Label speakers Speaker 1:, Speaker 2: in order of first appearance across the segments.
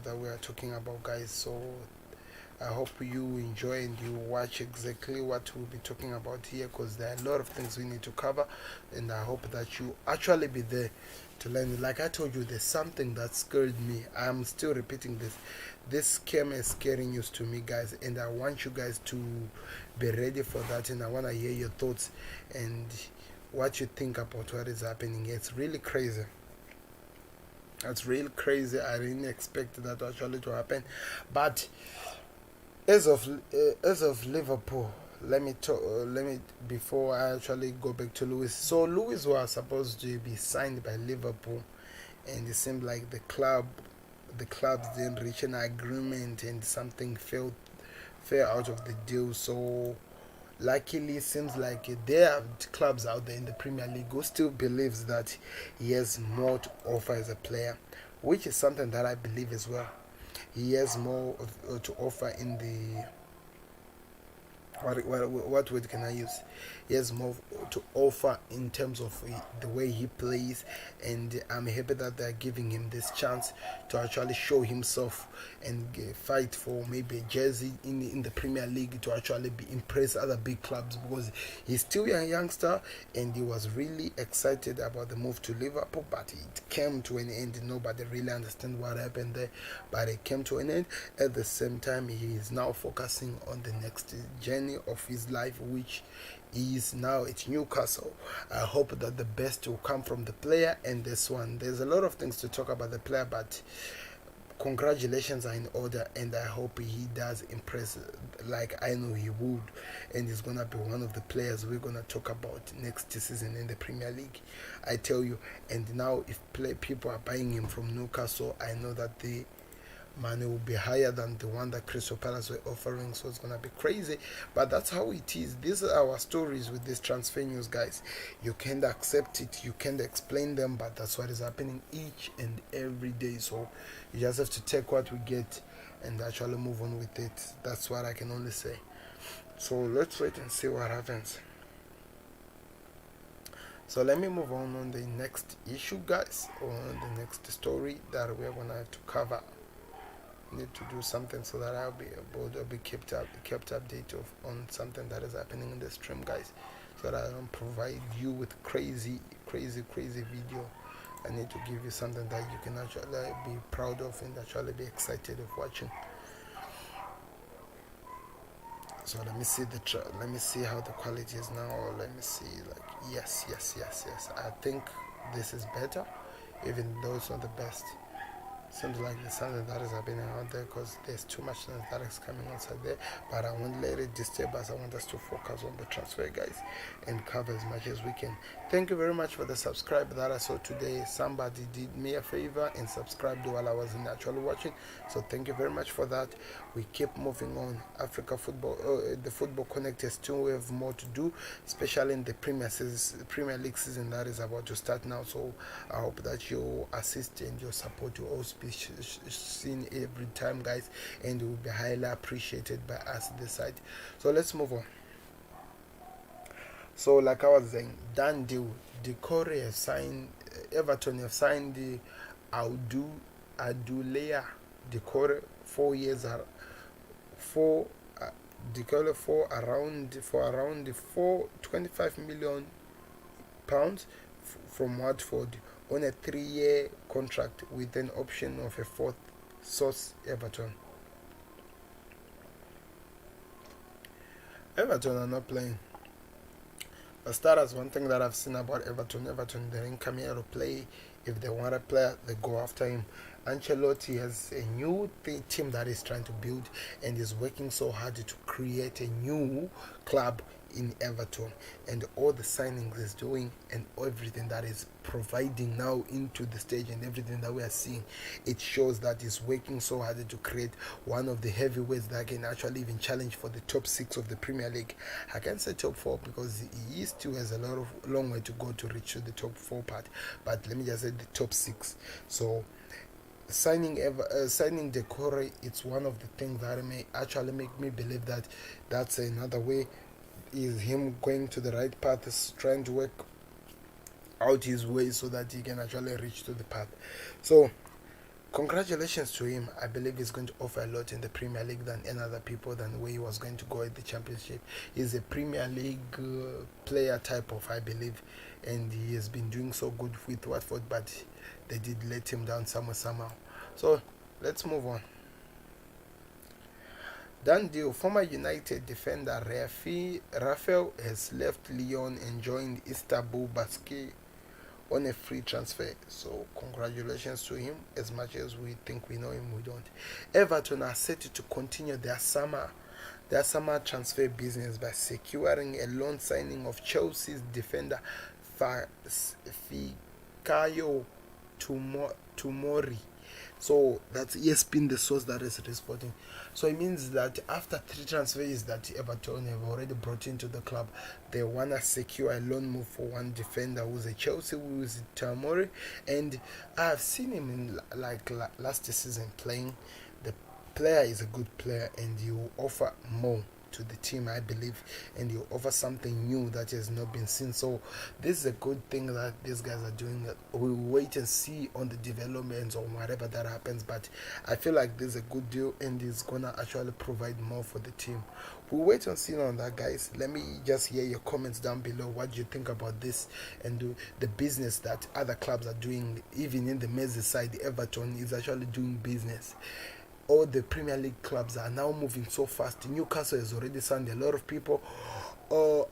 Speaker 1: that we are talking about, guys. So I hope you enjoy and you watch exactly what we'll be talking about here, because there are a lot of things we need to cover, and I hope that you actually be there to learn. Like I told you, there's something that scared me. I'm still repeating this. This scam is scaring news to me, guys, and I want you guys to be ready for that, and I want to hear your thoughts and what you think about what is happening. It's really crazy. It's real crazy. I didn't expect that actually to happen, but as of Liverpool, let me talk. Let me before I actually go back to Lewis. So Lewis was supposed to be signed by Liverpool, and it seemed like the clubs didn't reach an agreement, and something fell out of the deal. So luckily, it seems like there are clubs out there in the Premier League who still believes that he has more to offer as a player, which is something that I believe as well. He has more to offer in the what word can I use? He has more to offer in terms of the way he plays, and I'm happy that they're giving him this chance to actually show himself and fight for maybe a jersey in the Premier League, to actually be impress other big clubs, because he's still a youngster and he was really excited about the move to Liverpool, but it came to an end. Nobody really understand what happened there, but it came to an end. At the same time, he is now focusing on the next journey of his life, which is now at Newcastle. I hope that the best will come from the player, and this one, there's a lot of things to talk about the player, but congratulations are in order, and I hope he does impress like I know he would, and he's gonna be one of the players we're gonna talk about next season in the Premier League, I tell you. And now if people are buying him from Newcastle, I know that the money will be higher than the one that Crystal Palace were offering, so it's gonna be crazy. But that's how it is. These are our stories with this transfer news, guys. You can't accept it, you can't explain them, but that's what is happening each and every day. So you just have to take what we get and actually move on with it. That's what I can only say. So let's wait and see what happens. So let me move on the next issue, guys, or on the next story that we're gonna have to cover. Need to do something so that I'll be able to be kept updated on something that is happening in the stream, guys, so that I don't provide you with crazy video. I need to give you something that you can actually be proud of and actually be excited of watching. So let me see let me see how the quality is now, or let me see, like, yes. I think this is better, even though it's not the best. Seems like there's something that is happening out there, because there's too much noise that is coming outside there. But I won't let it disturb us. I want us to focus on the transfer, guys, and cover as much as we can. Thank you very much for the subscribe that I saw today. Somebody did me a favor and subscribed while I was actually watching. So thank you very much for that. We keep moving on. Africa football, the Football Connect is still, we have more to do, especially in the Premier League season that is about to start now. So I hope that your assist and your support will also be seen every time, guys, and will be highly appreciated by us this side. So let's move on. So like I was saying, done deal. Doucouré has signed, Everton have signed the Abdoulaye Doucouré 4 years, Doucouré for around 25 million pounds from Watford on a 3-year contract with an option of a fourth. Source Everton. Everton are not playing. As far as one thing that I've seen about Everton, they didn't come here to play. If they want a player, they go after him. Ancelotti has a new team that is trying to build, and is working so hard to create a new club in Everton, and all the signings is doing and everything that is providing now into the stage and everything that we are seeing, it shows that he's working so hard to create one of the heavyweights that can actually even challenge for the top 6 of the Premier League. I can't say top 4 because he still has a long way to go to reach to the top 4 part, but let me just say the top 6. So signing Doucouré, it's one of the things that may actually make me believe that that's another way, is him going to the right path, is trying to work out his way so that he can actually reach to the path. So congratulations to him. I believe he's going to offer a lot in the Premier League than any other people than where he was going to go at the Championship. He's a Premier League player type of, I believe, and he has been doing so good with Watford, but they did let him down somehow. So let's move on. Done deal. Former United defender Rafael has left Lyon and joined Istanbul Basque on a free transfer. So congratulations to him. As much as we think we know him, we don't. Everton are set to continue their summer transfer business by securing a loan signing of Chelsea's defender Fikayo Tomori. So that's ESPN, the source that is reporting. So it means that after 3 transfers that Everton have already brought into the club, they want to secure a loan move for one defender who's a Chelsea, who's Tomori. And I've seen him in last season playing. The player is a good player, and he will offer more to the team, I believe, and you offer something new that has not been seen. So this is a good thing that these guys are doing. We'll wait and see on the developments or whatever that happens, but I feel like this is a good deal and it's gonna actually provide more for the team. We'll wait and see on that, guys. Let me just hear your comments down below. What do you think about this and the business that other clubs are doing? Even in the Merseyside, Everton is actually doing business. All the Premier League clubs are now moving so fast. Newcastle has already signed a lot of people.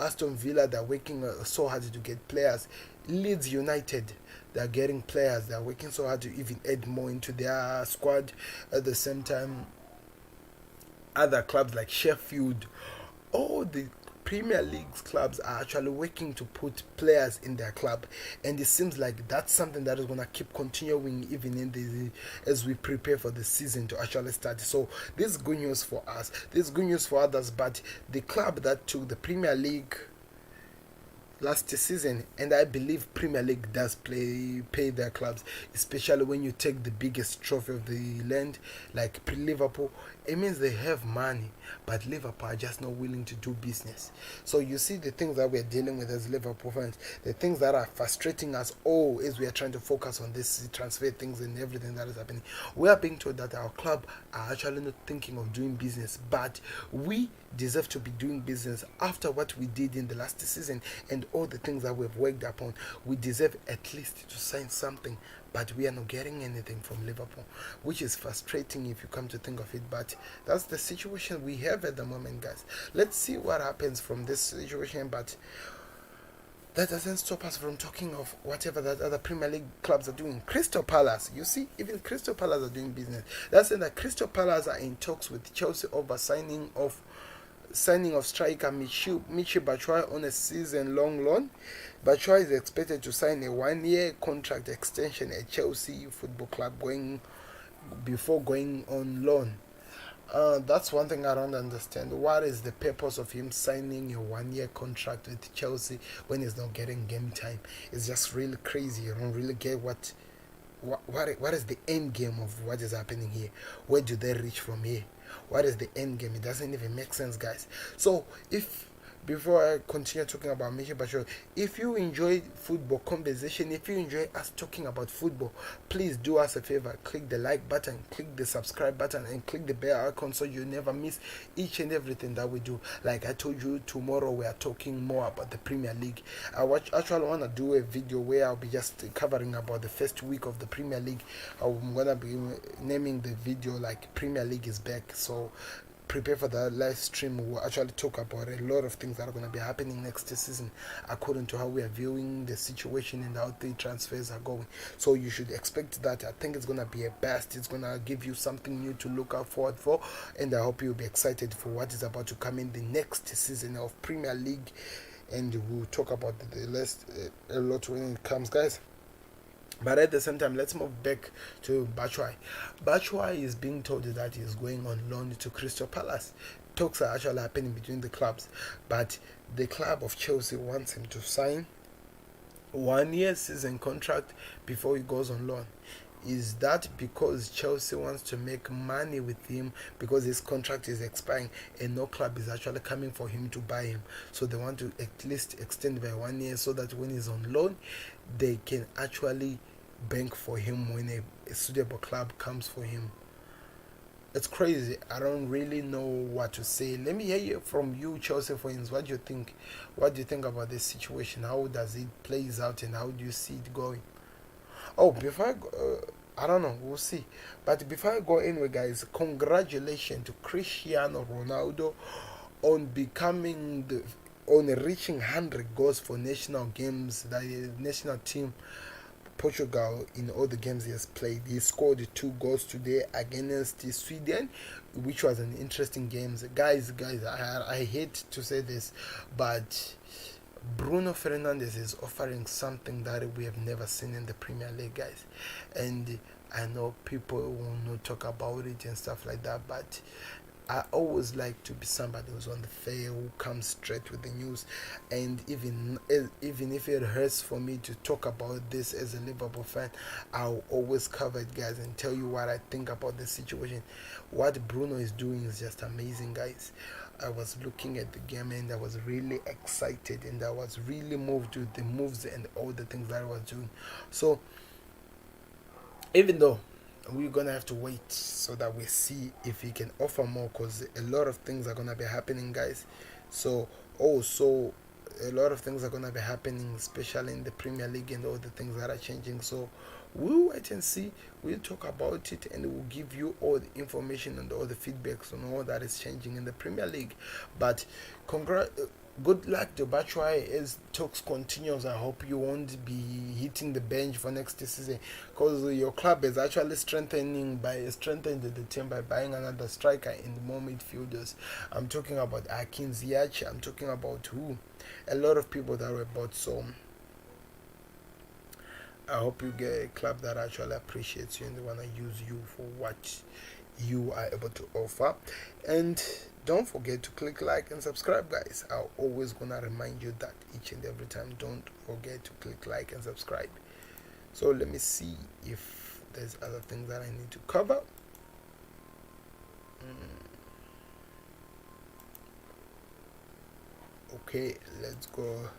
Speaker 1: Aston Villa, they're working so hard to get players. Leeds United, they're getting players. They're working so hard to even add more into their squad. At the same time, other clubs like Sheffield, all the Premier League clubs are actually working to put players in their club, and it seems like that's something that is going to keep continuing even in as we prepare for the season to actually start. So this is good news for us, this is good news for others, but the club that took the Premier League last season, and I believe Premier League does pay their clubs, especially when you take the biggest trophy of the land like Liverpool. It means they have money, but Liverpool are just not willing to do business. So you see the things that we're dealing with as Liverpool fans, the things that are frustrating us all as we are trying to focus on this transfer things and everything that is happening. We are being told that our club are actually not thinking of doing business, but we deserve to be doing business after what we did in the last season and all the things that we've worked upon. We deserve at least to sign something, but we are not getting anything from Liverpool, which is frustrating if you come to think of it. But that's the situation we have at the moment, guys. Let's see what happens from this situation, but that doesn't stop us from talking of whatever that other Premier League clubs are doing. Crystal Palace, you see, even Crystal Palace are doing business. That's saying that Crystal Palace are in talks with Chelsea over signing of striker Michy Batshuayi on a season-long loan. Batshuayi is expected to sign a 1-year contract extension at Chelsea Football Club before going on loan. That's one thing I don't understand. What is the purpose of him signing a 1-year contract with Chelsea when he's not getting game time? It's just really crazy. You don't really get what is the end game of what is happening here. Where do they reach from here? What is the end game? It doesn't even make sense, guys. So before I continue talking about Michy Batshuayi, if you enjoy football conversation, if you enjoy us talking about football, please do us a favor, click the like button, click the subscribe button, and click the bell icon so you never miss each and everything that we do. Like I told you, tomorrow we are talking more about the Premier League. I actually want to do a video where I'll be just covering about the first week of the Premier League. I'm going to be naming the video like Premier League is back. So prepare for the live stream. We'll actually talk about a lot of things that are going to be happening next season according to how we are viewing the situation and how the transfers are going. So you should expect that. I think it's going to be a best. It's going to give you something new to look out forward for, and I hope you'll be excited for what is about to come in the next season of Premier League, and we'll talk about the list a lot when it comes, guys. But at the same time, let's move back to Batshuayi. Batshuayi is being told that he is going on loan to Crystal Palace. Talks are actually happening between the clubs, but the club of Chelsea wants him to sign 1-year season contract before he goes on loan. Is that because Chelsea wants to make money with him because his contract is expiring and no club is actually coming for him to buy him? So they want to at least extend by 1 year so that when he's on loan, they can actually bank for him when a a suitable club comes for him. It's crazy. I don't really know what to say. Let me hear from you, Chelsea fans. What do you think? What do you think about this situation? How does it plays out, and how do you see it going? Oh, before I go, I don't know. We'll see. But before I go anyway, guys, congratulations to Cristiano Ronaldo on becoming the on reaching 100 goals for national games. The national team Portugal in all the games he has played. He scored 2 goals today against Sweden, which was an interesting game. Guys, I hate to say this, but Bruno Fernandes is offering something that we have never seen in the Premier League, guys. And I know people will not talk about it and stuff like that, but I always like to be somebody who's on the fair, who comes straight with the news. And even if it hurts for me to talk about this as a Liverpool fan, I'll always cover it, guys, and tell you what I think about the situation. What Bruno is doing is just amazing, guys. I was looking at the game and I was really excited, and I was really moved with the moves and all the things that I was doing. So even though we're gonna have to wait so that we see if he can offer more, because a lot of things are gonna be happening, guys. So also a lot of things are gonna be happening, especially in the Premier League and all the things that are changing. So we'll wait and see. We'll talk about it, and we'll give you all the information and all the feedbacks on all that is changing in the Premier League. But good luck to Batshuayi as talks continues. I hope you won't be hitting the bench for next season, because your club is actually strengthened the team by buying another striker and more midfielders. I'm talking about Akin Ziyech. I'm talking about a lot of people that were bought. So I hope you get a club that actually appreciates you and they want to use you for what you are able to offer. And don't forget to click like and subscribe, guys. I'm always gonna remind you that each and every time. Don't forget to click like and subscribe. So let me see if there's other things that I need to cover. Okay, let's go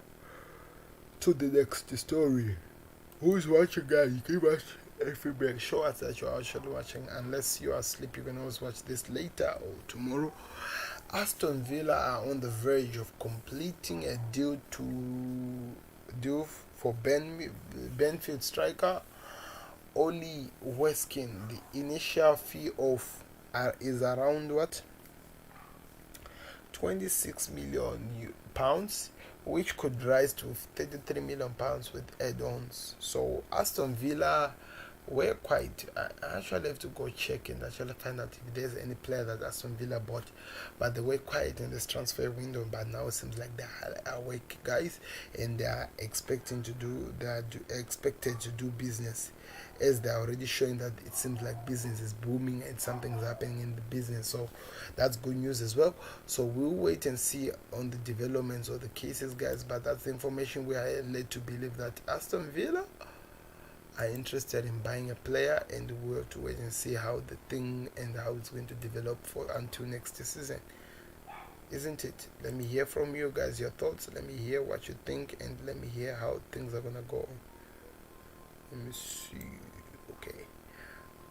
Speaker 1: to the next story. Who's watching, guys? You can watch feedback. Show us that you're actually watching. Unless you are asleep, you can always watch this later or tomorrow. Aston Villa are on the verge of completing a deal for Benfield striker Oli Weskin. The initial fee is around what? £26 million, which could rise to £33 million with add-ons. So Aston Villa were quite. I actually have to go check and actually find out if there's any player that Aston Villa bought, but they were quiet in this transfer window. But now it seems like they are awake, guys, and they are expected to do business, as they are already showing that it seems like business is booming and something's happening in the business. So that's good news as well. So we'll wait and see on the developments of the cases, guys. But that's the information we are led to believe, that Aston Villa are interested in buying a player, and we'll have to wait and see how the thing and how it's going to develop until next season, isn't it? Let me hear from you guys, your thoughts. Let me hear what you think, and let me hear how things are gonna go. Let me see. Okay,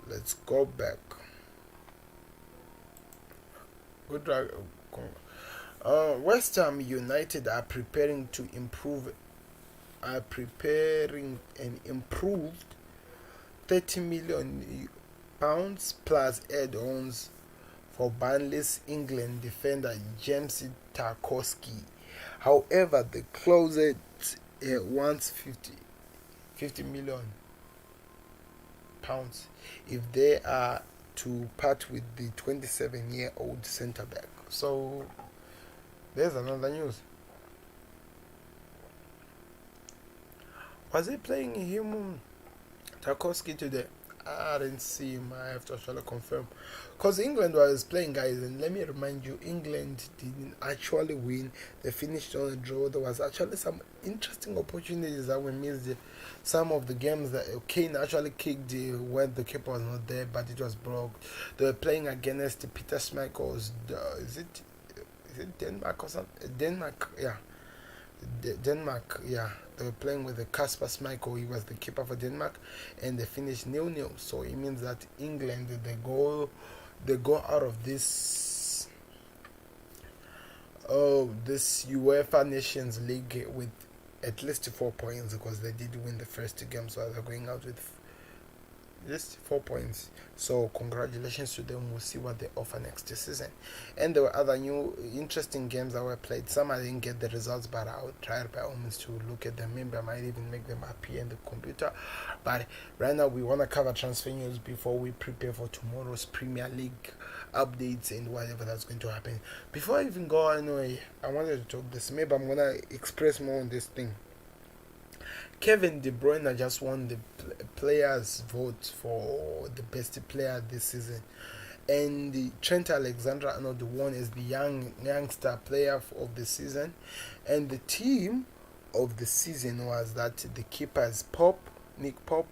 Speaker 1: let's go back. Good luck. West Ham United are preparing an improved £30 million plus add-ons for Burnley's England defender James Tarkowski. However, the closet wants £50 million if they are to part with the 27-year-old centre back. So there's another news. Was he playing him, Tarkowski, today? I didn't see him. I have to actually confirm. Because England was playing, guys, and let me remind you, England didn't actually win. They finished on a draw. There was actually some interesting opportunities that we missed. Some of the games that Kane actually kicked when the keeper was not there, but it was blocked. They were playing against Peter Schmeichel's, is it Denmark or something? Denmark, yeah. Denmark, yeah, they were playing with the Kasper Schmeichel. He was the keeper for Denmark, and they finished 0-0. So it means that England they go out of this UEFA Nations League with at least 4 points, because they did win the first game, so they're going out with just 4 points. So congratulations to them. We'll see what they offer next season. And there were other new interesting games that were played. Some I didn't get the results, but I would try by all means to look at them. Maybe I might even make them appear in the computer. But right now we want to cover transfer news before we prepare for tomorrow's Premier League updates and whatever that's going to happen. Before I even go anyway, I wanted to talk this. Maybe I'm gonna express more on this thing. Kevin De Bruyne just won the players' vote for the best player this season, and Trent Alexander-Arnold won as the youngster player of the season, and the team of the season was that the keepers Nick Pope,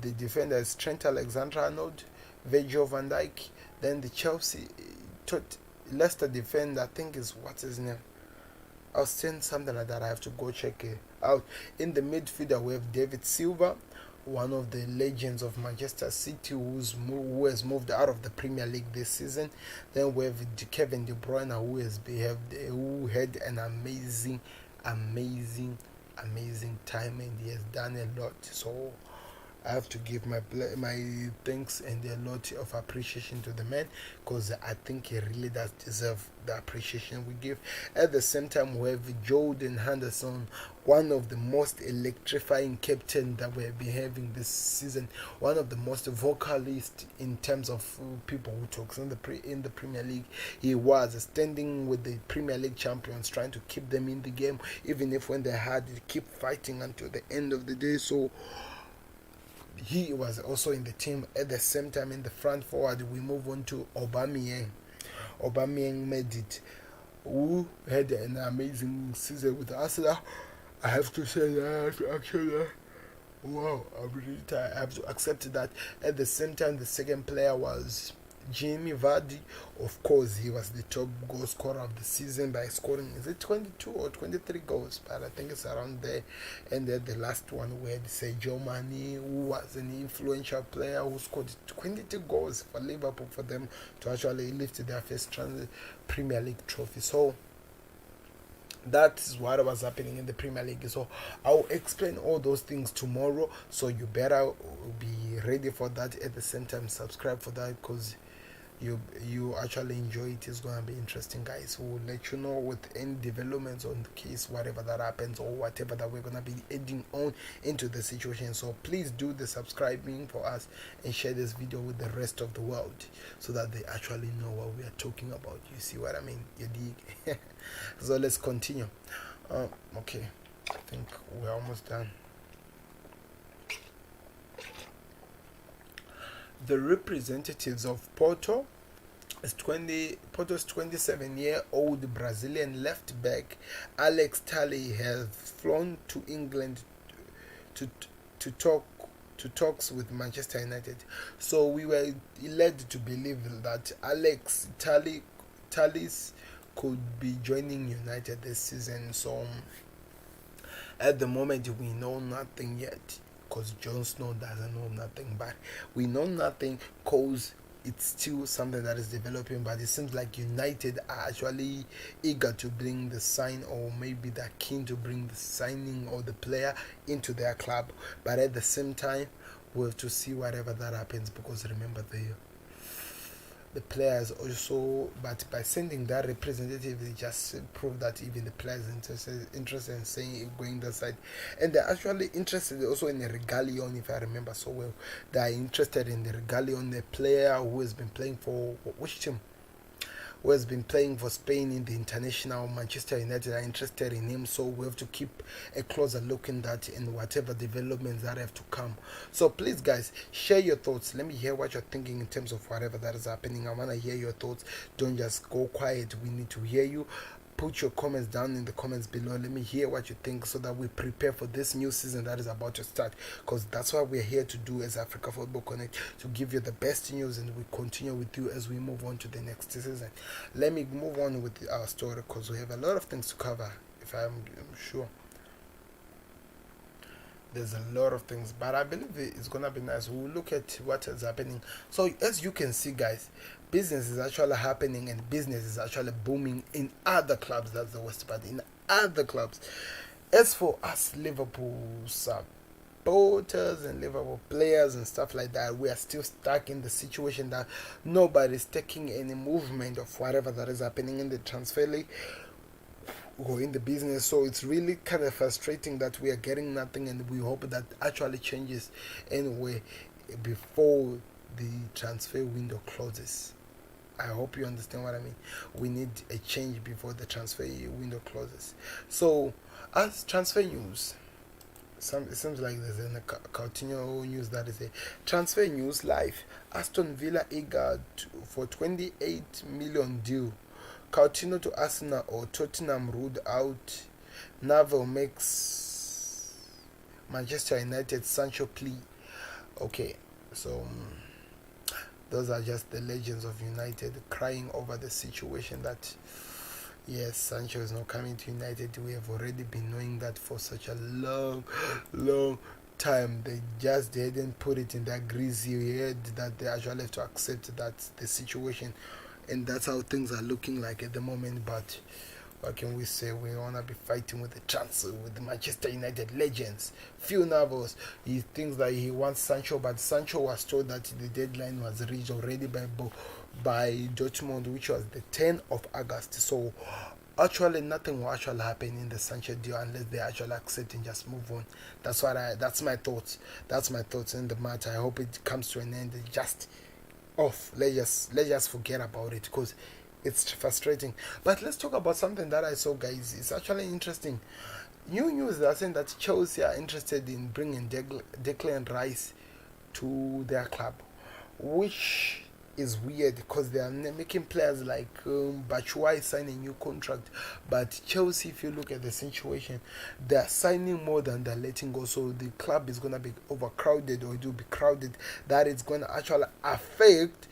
Speaker 1: the defenders Trent Alexander-Arnold, Virgil van Dijk, then the Leicester defender, I think is what's his name. I'll send something like that. I have to go check it out. In the midfielder, we have David Silva, one of the legends of Manchester City, who has moved out of the Premier League this season. Then we have Kevin De Bruyne, who had an amazing time, and he has done a lot. So I have to give my thanks and a lot of appreciation to the man, because I think he really does deserve the appreciation we give. At the same time, we have Jordan Henderson, one of the most electrifying captain that we have been having this season, one of the most vocalist in terms of people who talks in the Premier League. He was standing with the Premier League champions, trying to keep them in the game, even if when they had to keep fighting until the end of the day. So he was also in the team. At the same time, in the front forward, we move on to Aubameyang. Aubameyang made it, who had an amazing season with Arsenal. I have to say that actually, wow, I'm really tired. I have to accept that. At the same time, the second player was Jamie Vardy. Of course, he was the top goal scorer of the season by scoring, is it 22 or 23 goals? But I think it's around there. And then the last one, we had Sadio Mane, who was an influential player who scored 22 goals for Liverpool for them to actually lift their first Premier League trophy. So that's what was happening in the Premier League. So I'll explain all those things tomorrow, so you better be ready for that. At the same time, subscribe for that, because you actually enjoy it. It's gonna be interesting, guys. We'll let you know with any developments on the case, whatever that happens, or whatever that we're gonna be adding on into the situation. So please do the subscribing for us and share this video with the rest of the world, so that they actually know what we are talking about. You see what I mean? You dig? So let's continue. Okay, I think we're almost done. The representatives of Porto's 27-year-old Brazilian left back Alex Telles has flown to England to talks with Manchester United. So we were led to believe that Alex Telles could be joining United this season. So at the moment we know nothing yet, because Jon Snow doesn't know nothing, but we know nothing because it's still something that is developing. But it seems like United are actually eager to bring the sign, or maybe they're keen to bring the signing or the player into their club. But at the same time, we have to see whatever that happens, because remember the players also, but by sending that representative, they just prove that even the players interested in saying going that side, and they're actually interested also in the Regalion, if I remember so well. They are interested in the Regalion, the player who has been playing for which team? Who has been playing for Spain in the international. Manchester United are interested in him, so we have to keep a closer look in that and whatever developments that have to come. So please, guys, share your thoughts. Let me hear what you're thinking in terms of whatever that is happening. I want to hear your thoughts. Don't just go quiet. We need to hear you. Put your comments down in the comments below. Let me hear what you think, so that we prepare for this new season that is about to start, because that's what we're here to do as Africa Football Connect, to give you the best news, and we continue with you as we move on to the next season. Let me move on with our story, because we have a lot of things to cover if I'm sure. There's a lot of things, but I believe it's gonna be nice. We'll look at what is happening. So as you can see, guys, business is actually happening, and business is actually booming in other clubs. That's the worst part. In other clubs. As for us Liverpool supporters and Liverpool players and stuff like that, we are still stuck in the situation that nobody's taking any movement of whatever that is happening in the transfer league or in the business. So it's really kind of frustrating that we are getting nothing, and we hope that actually changes anyway before the transfer window closes. I hope you understand what I mean. We need a change before the transfer window closes. So as transfer news, it seems like there's a Coutinho news that is a transfer news live. Aston Villa eager for 28 million deal. Coutinho to Arsenal or Tottenham ruled out. Navel makes Manchester United Sancho plea. Okay, so those are just the legends of United crying over the situation that yes, Sancho is not coming to United. We have already been knowing that for such a long time. They just didn't put it in that greasy head that they actually have to accept that the situation, and that's how things are looking like at the moment. But what can we say? We wanna be fighting with the chance with the Manchester United legends. Phil Neville, he thinks that he wants Sancho, but Sancho was told that the deadline was reached already by Dortmund, which was the 10th of August. So actually nothing will actually happen in the Sancho deal unless they actually accept and just move on. That's my thoughts. That's my thoughts in the matter. I hope it comes to an end. Just off. Let's just forget about it, because it's frustrating. But let's talk about something that I saw, guys. It's actually interesting. New news that are saying that Chelsea are interested in bringing Declan Rice to their club, which is weird because they are making players like Batshuayi sign a new contract, but Chelsea, if you look at the situation, they are signing more than they're letting go. So the club is going to be overcrowded, or it will be crowded, that it's going to actually affect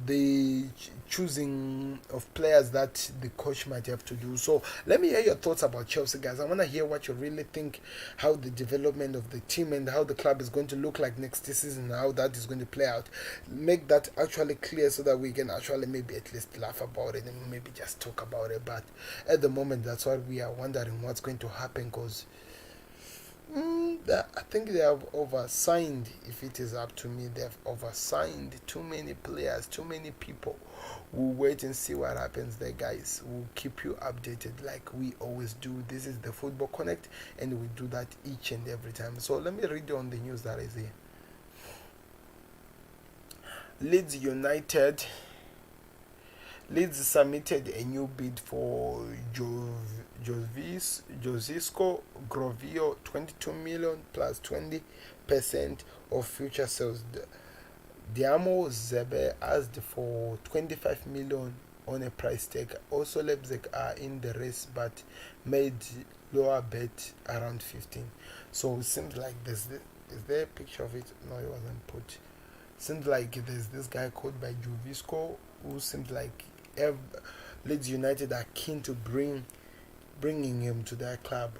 Speaker 1: the choosing of players that the coach might have to do. So let me hear your thoughts about Chelsea, guys. I want to hear what you really think, how the development of the team and how the club is going to look like next season, how that is going to play out. Make that actually clear so that we can actually maybe at least laugh about it and maybe just talk about it. But at the moment, that's what we are wondering what's going to happen, because I think they have oversigned. If it is up to me, they have oversigned too many players, too many people. We'll wait and see what happens there, guys. We'll keep you updated like we always do. This is the Football Connect, and we do that each and every time. So let me read on the news that is here. Leeds submitted a new bid for Josisco Grovio, 22 million plus 20% of future sales. Diamo Zebe asked for 25 million on a price tag. Also, Leipzig are in the race but made lower bet around 15. So it seems like is there a picture of it? No, it wasn't put. Seems like there's this guy called by Jovisco who seems like Leeds United are keen to bringing him to their club.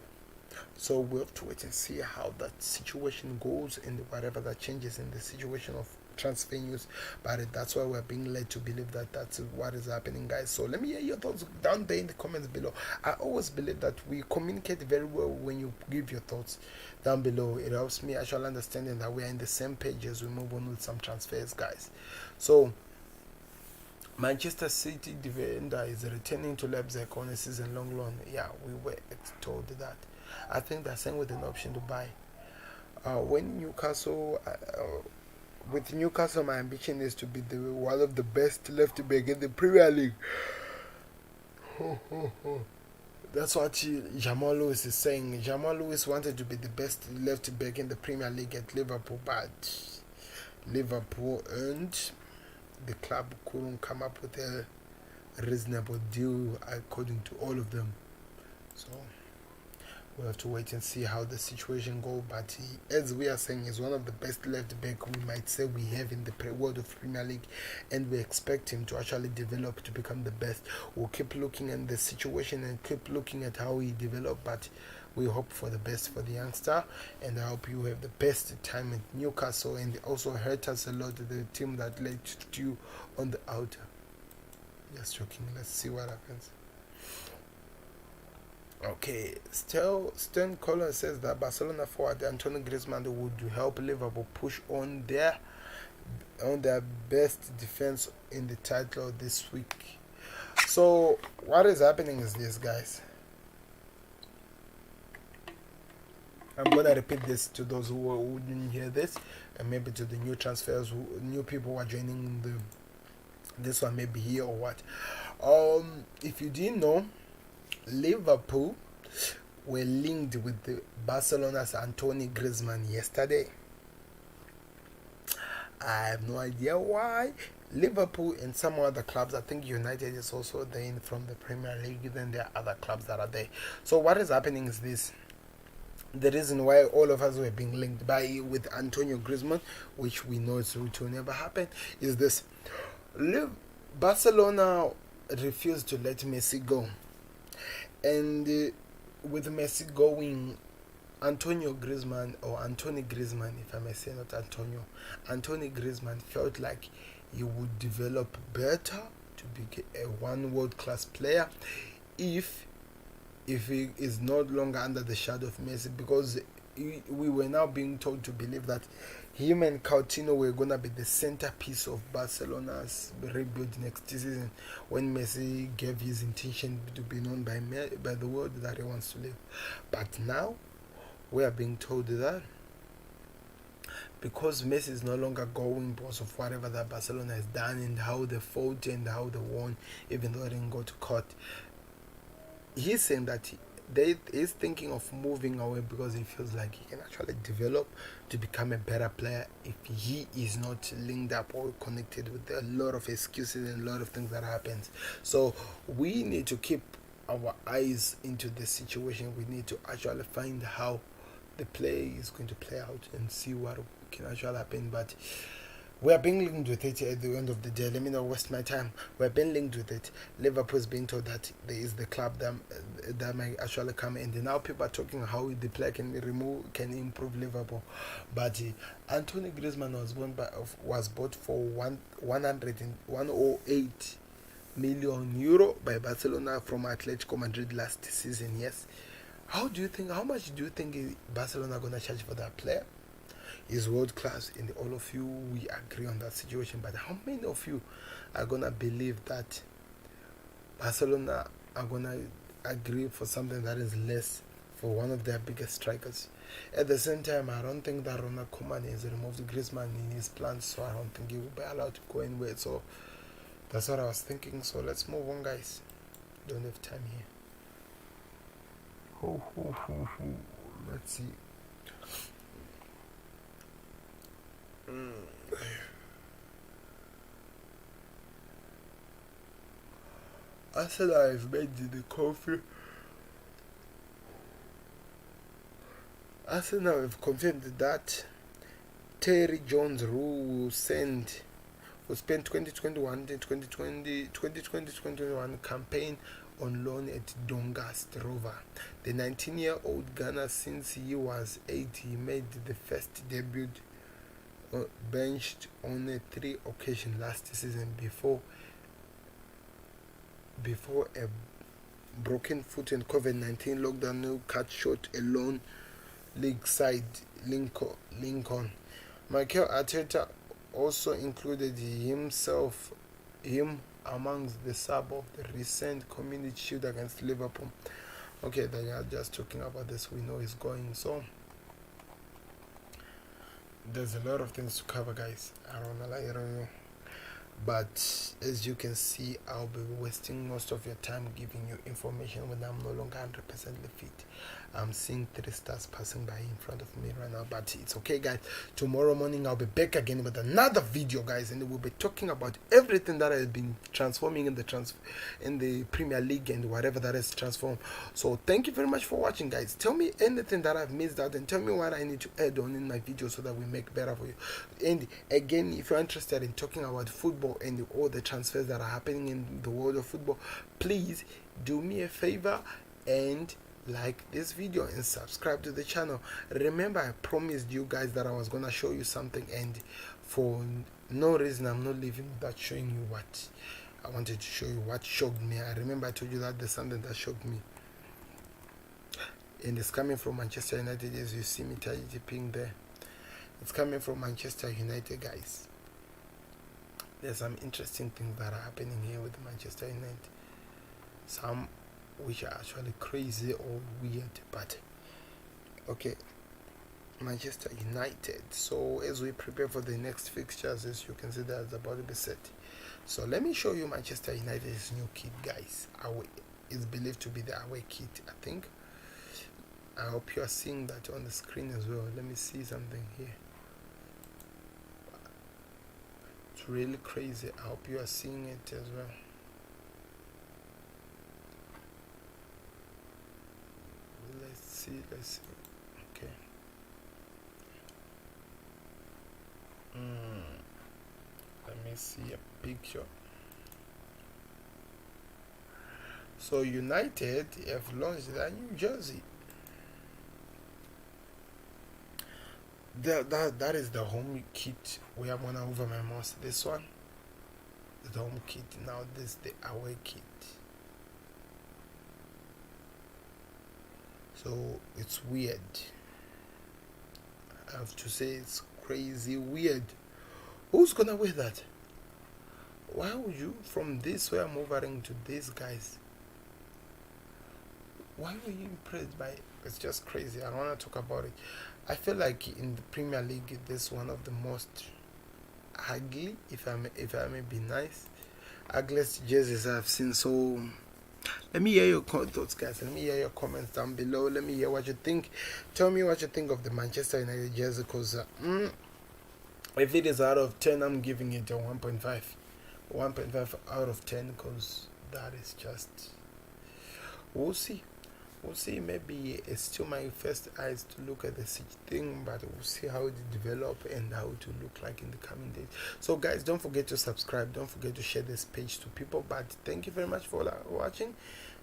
Speaker 1: So we have to wait and see how that situation goes and whatever that changes in the situation of transfer news. But that's why we're being led to believe that that's what is happening, guys. So let me hear your thoughts down there in the comments below. I always believe that we communicate very well when you give your thoughts down below. It helps me actually understanding that we are in the same page as we move on with some transfers, guys. So Manchester City defender is returning to Leipzig on a season-long loan. Yeah, we were told that. I think they're saying with an option to buy. With Newcastle, my ambition is to be one of the best left back in the Premier League. That's what Jamal Lewis is saying. Jamal Lewis wanted to be the best left back in the Premier League at Liverpool, but Liverpool earned. The club couldn't come up with a reasonable deal according to all of them. So we'll have to wait and see how the situation go. But as we are saying, he's one of the best left back we might say we have in the world of Premier League, and we expect him to actually develop to become the best. We'll keep looking at the situation and keep looking at how he develops, but we hope for the best for the youngster, and I hope you have the best time at Newcastle. And it also hurt us a lot, the team that led you on the outer. Just joking. Let's see what happens. Okay, still Stern Collar says that Barcelona forward Antonio Griezmann would help Liverpool push on their best defense in the title this week. So what is happening is this, guys. I'm gonna repeat this to those who didn't hear this, and maybe to the new transfers, new people who are joining this one, maybe here or what. If you didn't know, Liverpool were linked with the Barcelona's Antonio Griezmann yesterday. I have no idea why. Liverpool and some other clubs, I think United is also there from the Premier League, then there are other clubs that are there. So what is happening is this. The reason why all of us were being linked with Antonio Griezmann, which we know it will never happen, is this. Barcelona refused to let Messi go. And with Messi going, Antonio Griezmann, if I may say, not Antonio Griezmann felt like he would develop better to be a world-class player if he is no longer under the shadow of Messi, because we were now being told to believe that him and Coutinho were going to be the centerpiece of Barcelona's rebuild next season, when Messi gave his intention to be known by the world that he wants to live. But now we are being told that because Messi is no longer going because of whatever that Barcelona has done and how they fought and how they won, even though they didn't go to court, he's saying that he's thinking of moving away because he feels like he can actually develop to become a better player if he is not linked up or connected with a lot of excuses and a lot of things that happens. So we need to keep our eyes into the situation. We need to actually find how the play is going to play out and see what can actually happen. But we are being linked with it at the end of the day. Let me not waste my time. We are being linked with it. Liverpool is being told that there is the club that might actually come in. Now people are talking how the player can improve Liverpool. But Antonio Griezmann was bought for 108 million euro by Barcelona from Atletico Madrid last season. Yes. How much do you think Barcelona are gonna charge for that player? Is world class, and all of you we agree on that situation, but how many of you are gonna believe that Barcelona are gonna agree for something that is less for one of their biggest strikers? At the same time, I don't think that Ronald Koeman has removed Griezmann in his plans, so I don't think he will be allowed to go anywhere. So that's what I was thinking. So let's move on, guys. Don't have time here. Let's see. Arsenal have made the coffee. Arsenal have confirmed that Terry Jones, who will spend 2021 and 2021 campaign on loan at Doncaster Rover. The 19-year-old Ghana, since he was 8, he made the first debut benched on 3 occasions last season before a broken foot and COVID-19 lockdown cut short a lone league side Lincoln. Mikel Arteta also included him amongst the sub of the recent Community Shield against Liverpool. Okay, they are just talking about this. We know he's going. So there's a lot of things to cover, guys. I don't know. but as you can see, I'll be wasting most of your time giving you information when I'm no longer 100% fit. I'm seeing 3 stars passing by in front of me right now, but it's okay, guys. Tomorrow morning I'll be back again with another video, guys, and we'll be talking about everything that has been transforming in the Premier League and whatever that has transformed. So thank you very much for watching, guys. Tell me anything that I've missed out, and tell me what I need to add on in my video so that we make better for you. And again, if you're interested in talking about football and all the transfers that are happening in the world of football, please do me a favor and like this video and subscribe to the channel. Remember, I promised you guys that I was gonna show you something, and for no reason I'm not leaving without showing you what I wanted to show you. What shocked me, I remember I told you that there's something that shocked me, and it's coming from Manchester United. As you see me typing there, it's coming from Manchester United, guys. There's some interesting things that are happening here with Manchester United, some which are actually crazy or weird, but okay. Manchester United. So as we prepare for the next fixtures, as you can see, that's about to be set. So let me show you Manchester United's new kit, guys. It's believed to be the away kit, I think. I hope you are seeing that on the screen as well. Let me see something here. It's really crazy. I hope you are seeing it as well. Let's see. Okay. Let me see a picture. So United have launched their new jersey. That is the home kit. We have one over my mouse. This one is the home kit. Now this is the away kit. So it's weird. I have to say, it's crazy weird. Who's gonna wear that? Why would you, from this way I'm moving to this, guys? Why were you impressed by it? It's just crazy. I don't want to talk about it. I feel like in the Premier League, this is one of the most ugly, if I may be nice, ugliest jerseys I've seen. So let me hear your thoughts, guys. Let me hear your comments down below. Let me hear what you think. Tell me what you think of the Manchester United jersey, because if it is out of 10, I'm giving it a 1.5. 1.5 out of 10, because that is just, we'll see. Maybe it's still my first eyes to look at the thing, but we'll see how it develop and how it will look like in the coming days. So guys, don't forget to subscribe, don't forget to share this page to people. But thank you very much for watching,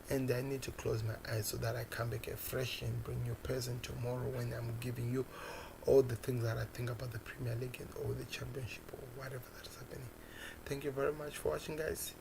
Speaker 1: and I need to close my eyes so that I come back fresh and bring you present tomorrow when I'm giving you all the things that I think about the Premier League and all the championship or whatever that is happening. Thank you very much for watching, guys.